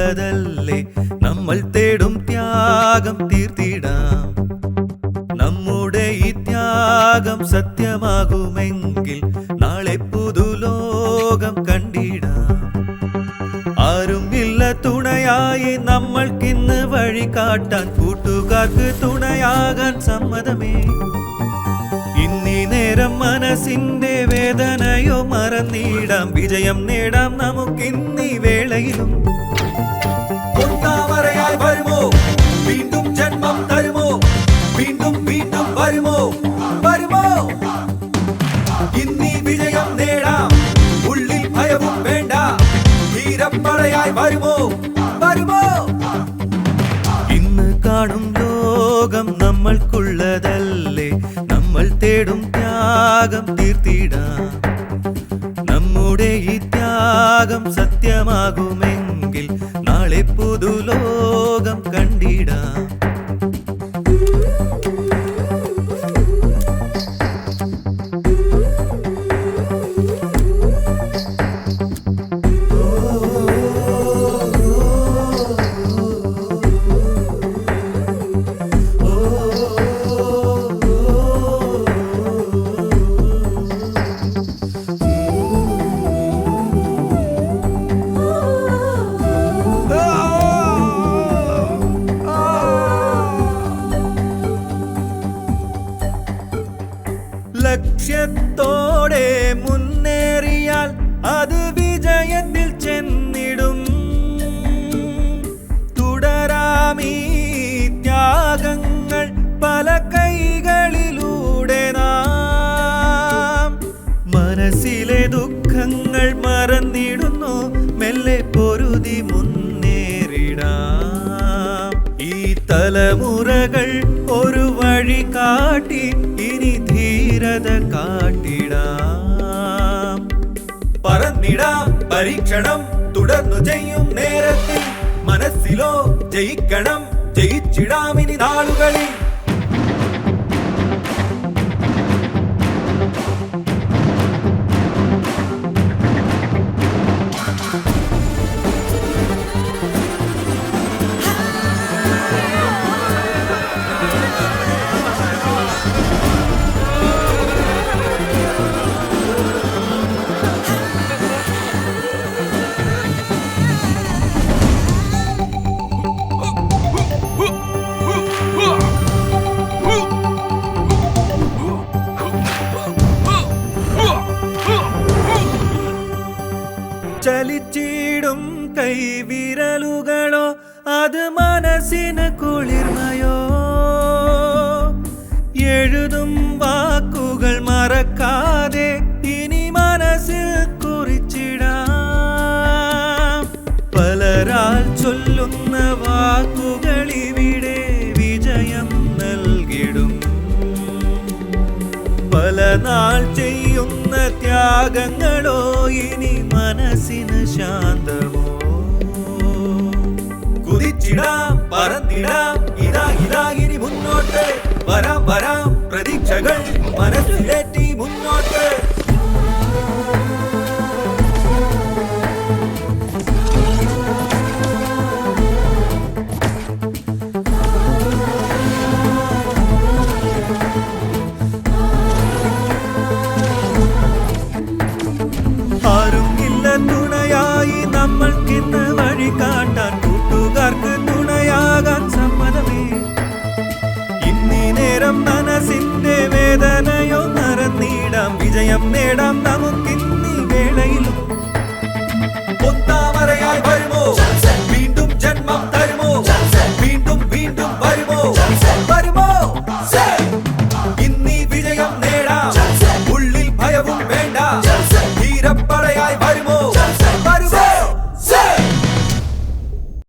നമുക്കുള്ളതല്ലേ നമ്മൾ തേടും ത്യാഗം തീർത്തിടാം. നമ്മുടെ ഈ ത്യാഗം സത്യമാകുമെങ്കിൽ നാളെ പുതുലോകം കണ്ടിടാം. ആരും ഇല്ല തുണയായി നമ്മൾക്കിന്ന് വഴി കാട്ടാൻ, കൂട്ടുകാർക്ക് തുണയാകാൻ സമ്മതമേ. ഇന്നീ നേരം മനസ്സിന്റെ വേദനയോ മറന്നിടാം, വിജയം നേടാം നമുക്കിന്നീ വേളയിലും. ഒന്നാമറയായി വരുമോ, വീണ്ടും ജന്മം തരുമോ, വീണ്ടും വീണ്ടും വരുമോ വരുമോ. ഇന്നീ വിജയം നേടാം, ഉള്ളിൽ ഭയവും വേണ്ട, വീരപ്പടയായി വരുമോ വരുമോ. ഇന്ന് കാണും ലോകം നമ്മൾക്കുള്ളതല്ലേ, നമ്മൾ തേടും ത്യാഗം തീർത്തിടാം. നമ്മുടെ ഈ ത്യാഗം സത്യമാകുമെങ്കിൽ നാളെ പുതുലോകം കണ്ടിടാം. ലക്ഷ്യത്തോടെ മുന്നേറിയാൽ അത് വിജയത്തിൽ ചെന്നിടും. തുടരാമീ ത്യാഗങ്ങൾ പല കൈകളിലൂടെ നാം. മനസ്സിലെ ദുഃഖങ്ങൾ മറന്നിടുന്നു, മെല്ലെ പൊരുതി മുന്നേറിടാം. ഈ തലമുറകൾ ഒരു വഴി കാട്ടി ഇനി ധീരത കാട്ടിടാം. പറന്നിടാം പരീക്ഷണം തുടർന്നു ചെയ്യും നേരത്തിൽ, മനസ്സിലോ ജയിക്കണം, ജയിച്ചിടാം ഇനി നാളുകളിൽ. ചലിച്ചിടും കൈവിരലുകളോ അത് മനസ്സിന് കുളിർമയോ. എഴുതും വാക്കുകൾ മറക്കാതെ ഇനി മനസ്സിൽ കുറിച്ചിടാം. പലരാൽ ചൊല്ലുന്ന വാക്കുകൾ ഇവിടെ വിജയം നൽകിടും. പല നാൾ ചെയ്യുന്ന ത്യാഗങ്ങളോ ഇനി മനസ്സിന് ശാന്തമോ. കുതിച്ചിടാം പറന്നിടാം, ഇതാ ഇതാ ഇനി മുന്നോട്ട്, വരാം വരാം പ്രതീക്ഷകൾ മനസ്സിലേറ്റി മുന്നോട്ട്. ആരും ഇല്ല തുണയായി നമ്മൾക്കിന്ന് വഴി കാട്ടാൻ, കൂട്ടുകാർക്ക് തുണയാകാൻ സമ്മതമേ. ഇന്നീ നേരം മനസ്സിന്റെ വേദനയോ മറന്നിടാം, വിജയം നേടാം നമുക്കിന്നീ വേളയിലും. ഒന്നാമറയായി വരുമോ.